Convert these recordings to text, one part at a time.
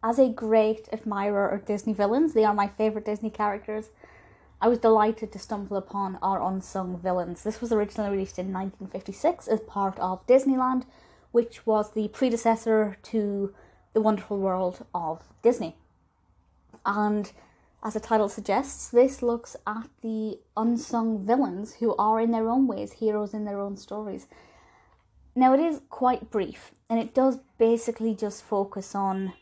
as a great admirer of Disney villains, they are my favourite Disney characters. I was delighted to stumble upon Our Unsung Villains. This was originally released in 1956 as part of Disneyland, which was the predecessor to The Wonderful World of Disney. And as the title suggests, this looks at the unsung villains who are in their own ways heroes in their own stories. Now, it is quite brief, and it does basically just focus on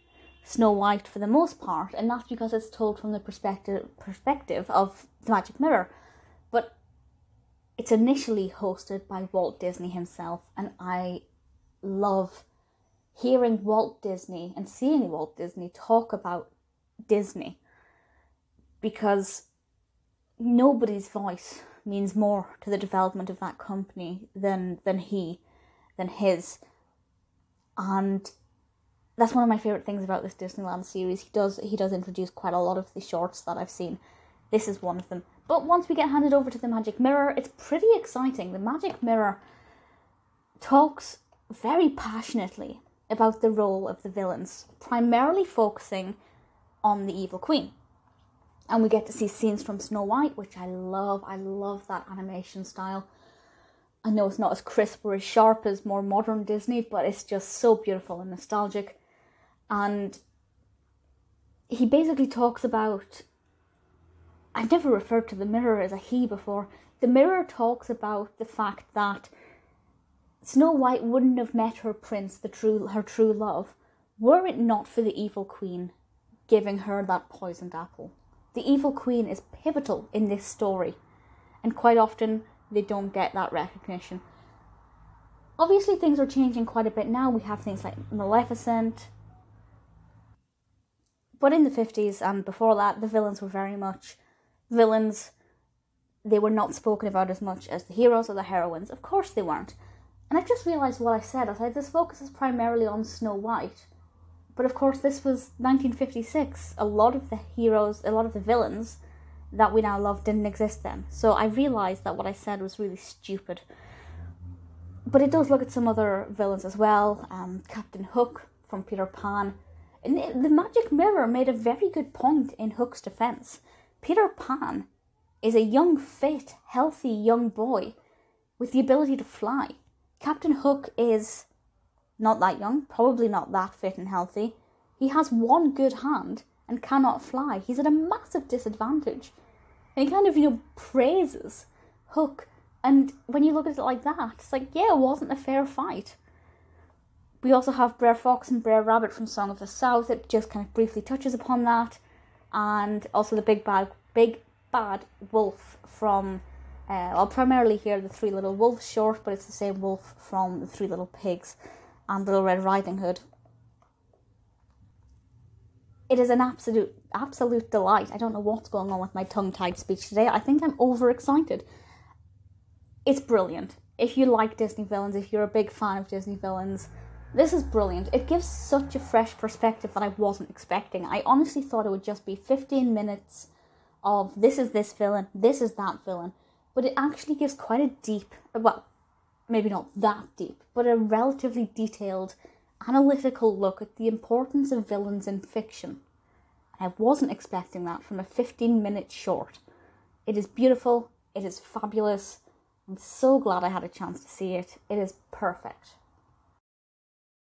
Snow White for the most part, and that's because it's told from the perspective of the Magic Mirror. But it's initially hosted by Walt Disney himself, and I love hearing Walt Disney and seeing Walt Disney talk about Disney, because nobody's voice means more to the development of that company than his. And that's one of my favourite things about this Disneyland series. He does introduce quite a lot of the shorts that I've seen. This is one of them. But once we get handed over to the Magic Mirror, it's pretty exciting. The Magic Mirror talks very passionately about the role of the villains, primarily focusing on the Evil Queen. And we get to see scenes from Snow White, which I love. I love that animation style. I know it's not as crisp or as sharp as more modern Disney, but it's just so beautiful and nostalgic. And he basically talks about... I've never referred to the mirror as a he before. The mirror talks about the fact that Snow White wouldn't have met her prince, her true love, were it not for the Evil Queen giving her that poisoned apple. The Evil Queen is pivotal in this story, and quite often they don't get that recognition. Obviously things are changing quite a bit now. We have things like Maleficent, but in the 50s and before that, the villains were very much villains. They were not spoken about as much as the heroes or the heroines. Of course they weren't. And I've just realised what I said. I said this focuses primarily on Snow White. But of course this was 1956. A lot of the heroes, a lot of the villains that we now love didn't exist then. So I realised that what I said was really stupid. But it does look at some other villains as well. Captain Hook from Peter Pan. And the Magic Mirror made a very good point in Hook's defence. Peter Pan is a young, fit, healthy young boy with the ability to fly. Captain Hook is not that young, probably not that fit and healthy. He has one good hand and cannot fly. He's at a massive disadvantage. And he kind of, praises Hook. And when you look at it like that, it's like, yeah, it wasn't a fair fight. We also have Brer Fox and Brer Rabbit from Song of the South. It just kind of briefly touches upon that. And also the big bad wolf from, primarily here the Three Little Wolves short, but it's the same wolf from the Three Little Pigs and Little Red Riding Hood. It is an absolute delight. I don't know what's going on with my tongue-tied speech today. I think I'm overexcited. It's brilliant. If you like Disney villains, if you're a big fan of Disney villains, this is brilliant. It gives such a fresh perspective that I wasn't expecting. I honestly thought it would just be 15 minutes of this is this villain, this is that villain. But it actually gives quite a deep, well, maybe not that deep, but a relatively detailed, analytical look at the importance of villains in fiction. I wasn't expecting that from a 15-minute short. It is beautiful. It is fabulous. I'm so glad I had a chance to see it. It is perfect.